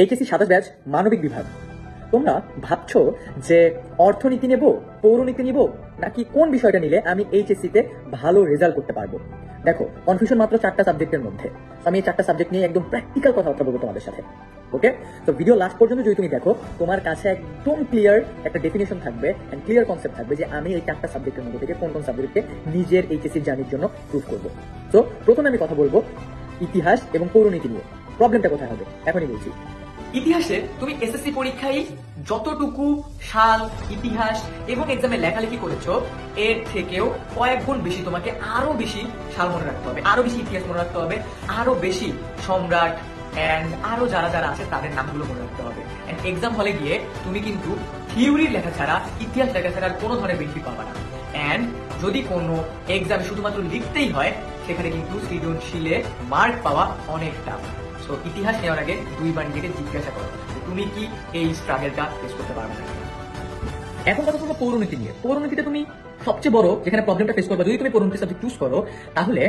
HSC 27 batch মানবিক বিভাগ। তোমরা ভাবছো যে অর্থনীতি নেব, পৌরনীতি নিব, নাকি কোন বিষয়টা নিলে আমি এইচএসসি তে ভালো রেজাল্ট করতে পারবো। দেখো, কনফিউশন মাত্র 4টা সাবজেক্টের মধ্যে। আমি এই 4টা সাবজেক্ট নিয়ে একদম প্র্যাকটিক্যাল কথাবার্তা বলবো তোমাদের সাথে। ওকে, তো ভিডিও লাস্ট পর্যন্ত যদি তুমি দেখো, তোমার কাছে একদম ক্লিয়ার একটা ডেফিনেশন থাকবে এন্ড ক্লিয়ার কনসেপ্ট থাকবে যে আমি এই 4টা সাবজেক্টের মধ্যে থেকে কোন কোন সাবজেক্টকে নিজের এইচএসসি জার্নির জন্য চুজ করবো। তো প্রথমে আমি কথা বলবো ইতিহাস এবং পৌরনীতি নিয়ে। প্রবলেমটা কোথায় হবে এখনই বলছি। ইতিহাসে তুমি এসএসসি পরীক্ষায় যতটুকু সাল, ইতিহাস এবং এক্সামে লেখালেখি করেছো এর থেকেও কয়েক গুণ বেশি তোমাকে আরো বেশি সাল মনে রাখতে হবে, আরো বেশি ইতিহাস মনে রাখতে হবে, আরো বেশি সম্রাট এন্ড আরো যারা যারা আছে তাদের নামগুলো মনে রাখতে হবে। এন্ড এক্সাম হলে গিয়ে তুমি কিন্তু থিওরির লেখা ছাড়া, ইতিহাস লেখা ছাড়া কোনো ধরনের বেনিফিট পাবা না। এন্ড যদি কোনো এক্সামে শুধুমাত্র লিখতেই হয়, সেখানে কিন্তু সৃজনশীলে মার্ক পাওয়া অনেক টাফ। তো ইতিহাস নেওয়ার আগে দুইবার নিজেকে জিজ্ঞাসা করো তুমি কি এই স্ট্রাগলটা ফেস করতে পারবে না। এখন কথা বলবো পৌরনীতি নিয়ে। পৌরনীতিতে তুমি সবচেয়ে বড় যেখানে প্রবলেমটা ফেস করবে, যদি তুমি পৌরনীতি সাবজেক্ট চুজ করো, তাহলে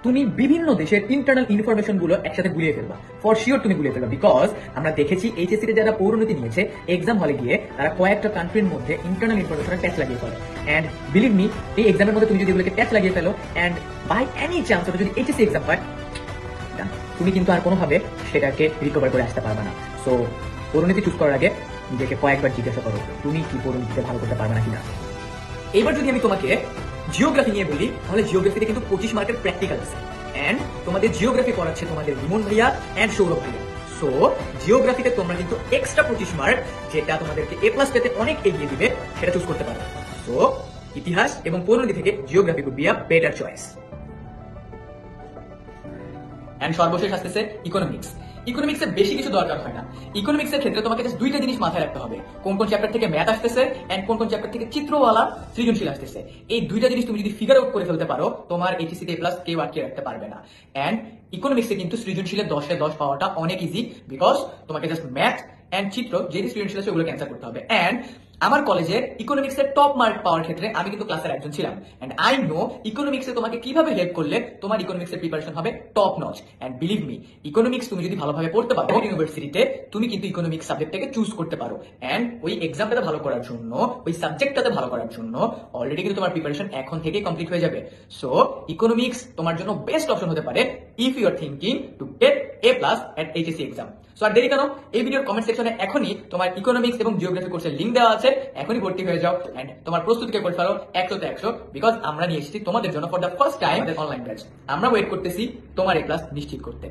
তুমি বিভিন্ন দেশের ইন্টারনাল ইনফরমেশন গুলো একসাথে গুলিয়ে ফেলবা। ফর শিওর তুমি গুলিয়ে ফেলবা, বিকজ আমরা দেখেছি এইচএসসি তে যারা পৌরনীতি নিয়েছে এক্সাম হলে গিয়ে তারা কয়েকটা কান্ট্রির মধ্যে ইন্টারনাল ইনফরমেশন ট্যাচ লাগিয়ে ফেলে। এন্ড বিলিভ মি, এই এক্সামের মধ্যে তুমি যদি এগুলোকে ট্যাচ লাগিয়ে ফেলো এন্ড বাই এনি চান্স ওটা যদি এইচএসসি এক্সাম হয়, তুমি কিন্তু আর কোনোভাবে সেটাকে রিকভার করে আসতে পারবে না। সো পৌরনীতি চুজ করার আগে নিজেকে কয়েকবার জিজ্ঞাসা করো তুমি কি পৌরনীতিতে ভালো করতে পারবে না কিনা। এবার যদি আমি তোমাকে জিওগ্রাফি নিয়ে বলি, তাহলে জিওগ্রাফিতে কিন্তু 25 মার্কের প্র্যাকটিক্যাল আছে। এন্ড তোমাদের জিওগ্রাফি করাচ্ছে তোমাদের লিমন ভাইয়া এন্ড সৌরভ ভাইয়া। সো জিওগ্রাফিতে তোমরা কিন্তু এক্সট্রা 25 মার্ক, যেটা তোমাদেরকে এ প্লাস পেতে অনেক এগিয়ে দিবে, সেটা চুজ করতে পারো। সো ইতিহাস এবং পৌরনীতি থেকে geography could be a better choice. And সর্বশেষ আসতেছে ইকোনমিক্স। ইকোনমিক্সে বেশি কিছু দরকার হয় না। ইকোনমিক্সের ক্ষেত্রে তোমাকে জাস্ট দুইটা জিনিস মাথায় রাখতে হবে, কোন কোন চ্যাপ্টার থেকে ম্যাথ আসতেছে এন্ড কোন কোন চ্যাপ্টার থেকে চিত্রওয়ালা সৃজনশীল আসতেছে। এই দুইটা জিনিস তুমি যদি ফিগার আউট করে ফেলতে পারো, তোমার এইচএসসি তে প্লাস কেউ আটকে রাখতে পারবে না। এন্ড ইকোনমিক্সে কিন্তু সৃজনশীলে 10-এ 10 পাওয়াটা অনেক ইজি, বিকজ তোমাকে জাস্ট ম্যাথ এন্ড চিত্র যে সৃজনশীল আছে ওগুলো ক্যান্সেল করতে হবে। এন্ড আমার কলেজে ইকোনমিক্সের টপ মার্ক পাওয়ার ক্ষেত্রে আমি কিন্তু ক্লাসের একজন ছিলাম। এন্ড আই নো ইকোনমিক্সে তোমাকে কিভাবে হেল্প করলে তোমার ইকোনমিক্সের প্রিপারেশন হবে top notch. And believe me, economics তুমি যদি ভালোভাবে পড়তে পারো, ইউনিভার্সিটিতে তুমি কিন্তু ইকোনমিক্স সাবজেক্টটাকে চুজ করতে পারো। এন্ড ওই এক্সামটাতে ভালো করার জন্য, ওই সাবজেক্টটাতে ভালো করার জন্য অলরেডি কিন্তু তোমার প্রিপারেশন এখন থেকেই কমপ্লিট হয়ে যাবে। সো ইকোনমিক্স তোমার জন্য বেস্ট অপশন হতে পারে if you are thinking to get A plus at HSC exam. So আর দেরি কেন, এই ভিডিওর কমেন্ট সেকশনে এখনই তোমার ইকোনমিক্স এবং জিওগ্রাফি কোর্সের লিঙ্ক দেওয়া আছে, এখনই ভর্তি হয়ে যাও এন্ড তোমার প্রস্তুতিকে করে ফেলো 100-তে 100, বিকজ আমরা নিয়ে এসেছি তোমাদের জন্য for the first time online batch. আমরা ওয়েট করতেছি তোমার এ প্লাস নিশ্চিত করতে।